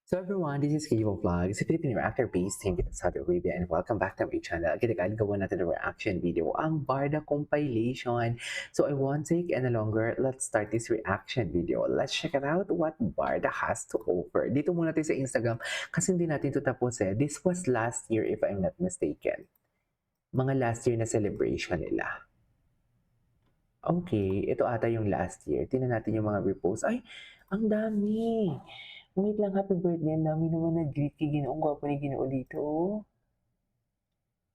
So everyone, this is Kivo Vlogs, a Filipino actor-based in Saudi Arabia, and welcome back to my channel. Again, gawa natin ng reaction video, ang Barda compilation. So I won't take any longer. Let's start this reaction video. Let's check it out what Barda has to offer. Dito muna tayo sa Instagram kasi hindi natin ito tapos eh. This was last year if I'm not mistaken. Mga last year na celebration nila. Okay, ito ata yung last year. Tingnan natin yung mga repost. Ay, ang dami! Wait lang, happy birthday. Ang dami naman nag-greet kay Ginoo. Ang gwapo ni Ginoo dito.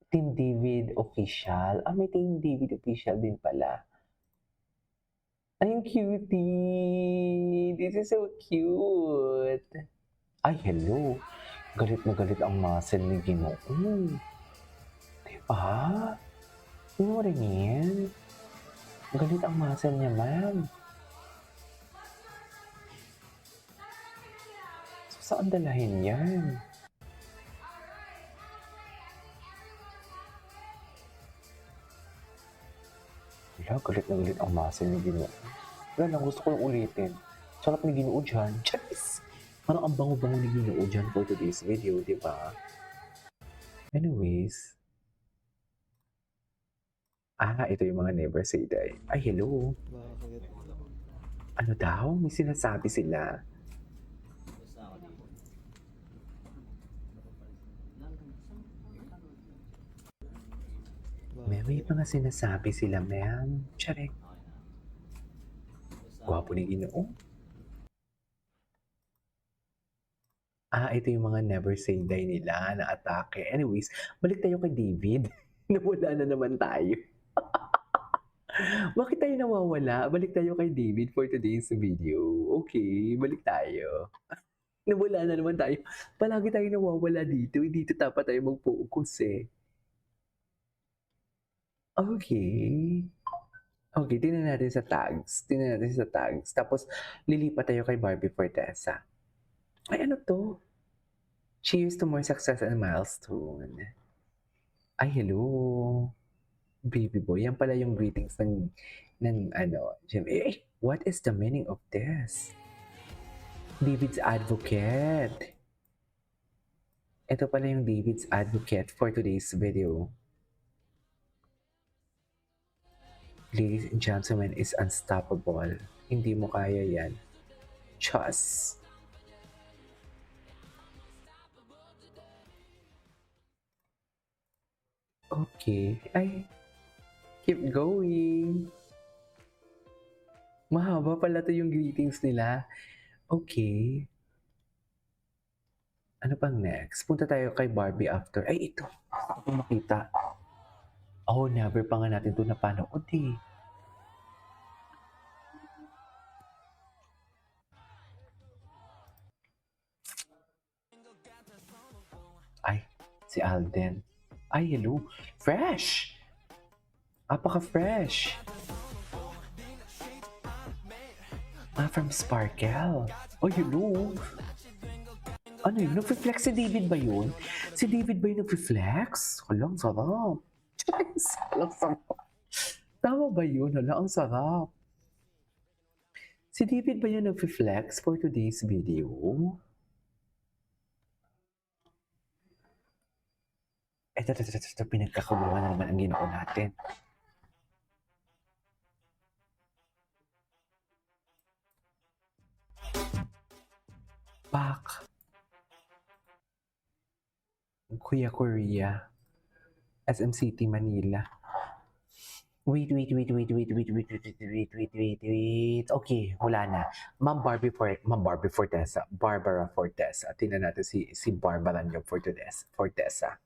Team David Official. Ah, may Team David Official din pala. Ay, ang cutie! This is so cute! Ay, hello! Galit na galit ang muscle ni Ginoo. Diba? You know what I mean? Galit ang muscle niya, ma'am. So, saan dalahin yan? Wala, galit na galit ang muscle ni Ginoo. Wala lang, gusto ko yung ulitin. Sarap ni Ginoo dyan. Charis! Parang ang bango-bango ni Ginoo dyan for today's video, di ba? Anyways. Ito yung mga never say die. Ay, hello. Ano daw? May sinasabi sila. May mga sinasabi sila, ma'am. Tsarek. Gwapo ni Ginoo. Ito yung mga never say die nila na atake. Anyways, balik tayo kay David. Nawala na naman tayo. Bakit tayo nawawala? Balik tayo kay David for today's video. Okay, balik tayo. Nawala na naman tayo. Palagi tayo nawawala dito. Dito dapat tayo mag-focus eh. Okay. Okay, tingnan natin sa tags. Tingnan natin sa tags. Tapos, lilipat tayo kay Barbie Fortesa. Ay, ano to? Cheers to more success and milestone. Ay, hello. Baby boy. Yan pala yung greetings ng Jim. What is the meaning of this? David's advocate. Ito pala yung David's advocate for today's video. Ladies and gentlemen, is unstoppable. Hindi mo kaya yan. Chus. Okay. Ay, keep going. Mahaba pala to yung greetings nila. Okay. Ano pang next? Punta tayo kay Barbie after. Ay, ito. Ako makita. Oh, never pa nga natin ito napanood eh. Ay, si Alden. Ay, hello. Fresh! Apaka-fresh. From Sparkle. Oh, hello. Ano yun? Nag-reflex si David ba yun? Si David ba yung nag-reflex? Halang sarap. Halang sarap. Tama ba yun? Halang sarap. Si David ba yung nag-reflex for today's video? Ito, pinagkakabuluhan na naman ang Ginoo natin. Back. Kuya Korea. SM City, Manila. Wait. Okay, wala na. Ma'am Barbara Fortesa. Barbara Fortesa. Tingnan natin si Barbara niyo Fortesa.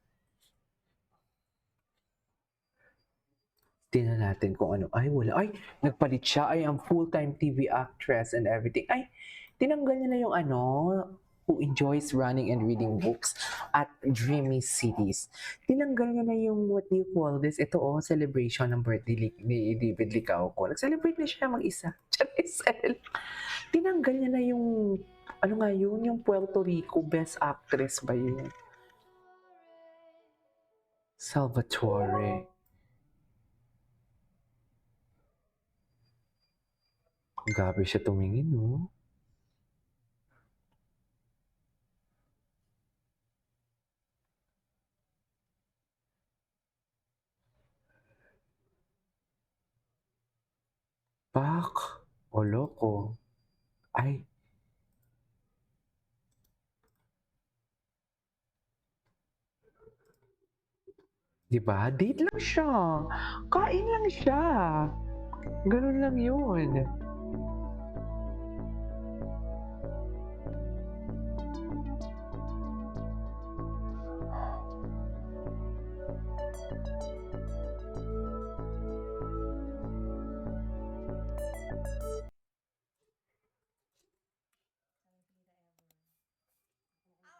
Tingnan natin kung ano. Ay, wala. Ay, nagpalit siya. Ay, ang full-time TV actress and everything. Ay, tinanggal niya na yung who enjoys running and reading books at dreamy cities. Tinanggal niya na yung, what do you call this? Ito celebration ng birthday ni David Licauco. Nag-celebrate na siya mag-isa. Charisel. Tinanggal niya na yung, ano nga yun? Yung Puerto Rico Best Actress ba yun? Salvatore. Grabe siya tumingin, no? Pak! O loko. Ay. Diba? Date lang siya. Kain lang siya. Ganun lang yun.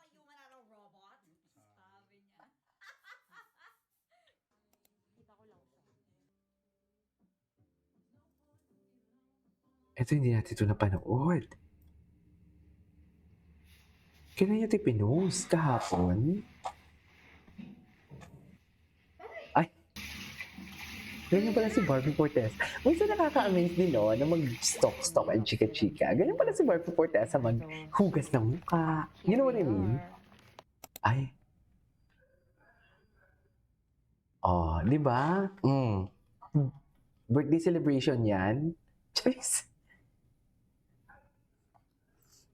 You want a robot? Sabi niya. Kita ko lang siya. Ito hindi natin ito napanood. Kailan niya ito pinost? Kahapon? Ay! Ganyan pala si Barbie Fortesa. Minsan nakaka-amaze din, no? Na mag-stalk and chika-chika. Ganyan pala si Barbie Fortesa maghugas ng mukha. You know what I mean? Ay. Oh, di ba? Birthday celebration yan. Charis.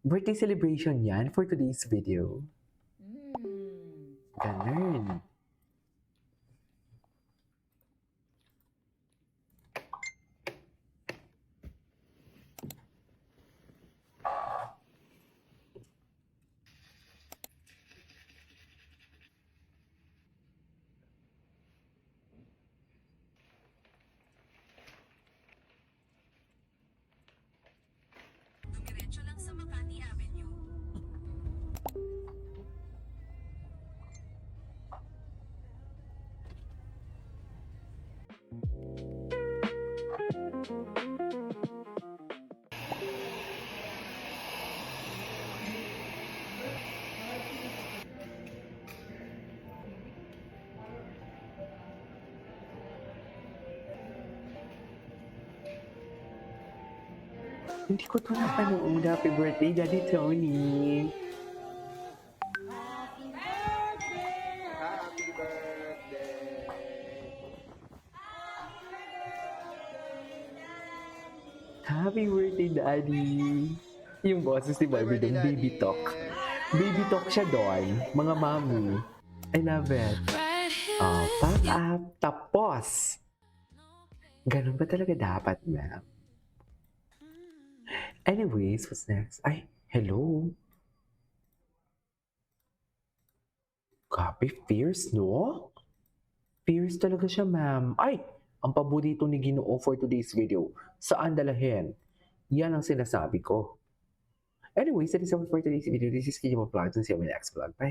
Birthday celebration yan for today's video. Ganun. Dumiretso lang sa Makati Avenue. Hindi ko ito napanood. Happy birthday, Daddy Tony. Happy birthday! Happy birthday! Happy birthday, Daddy. Yung boses ni Barbie doon, baby talk. Baby talk siya doon, mga mami. I love it. Pack up, tapos. Ganun ba talaga dapat, ma'am? Anyways, what's next? Ay, hello. Copy, fierce, no? Fierce talaga siya, ma'am. Ay, ang paborito ni Ginoo for today's video. Saan dalahin? Yan ang sinasabi ko. Anyways, that is all for today's video. This is Kijimo Vlogs and see you in my next vlog. Bye!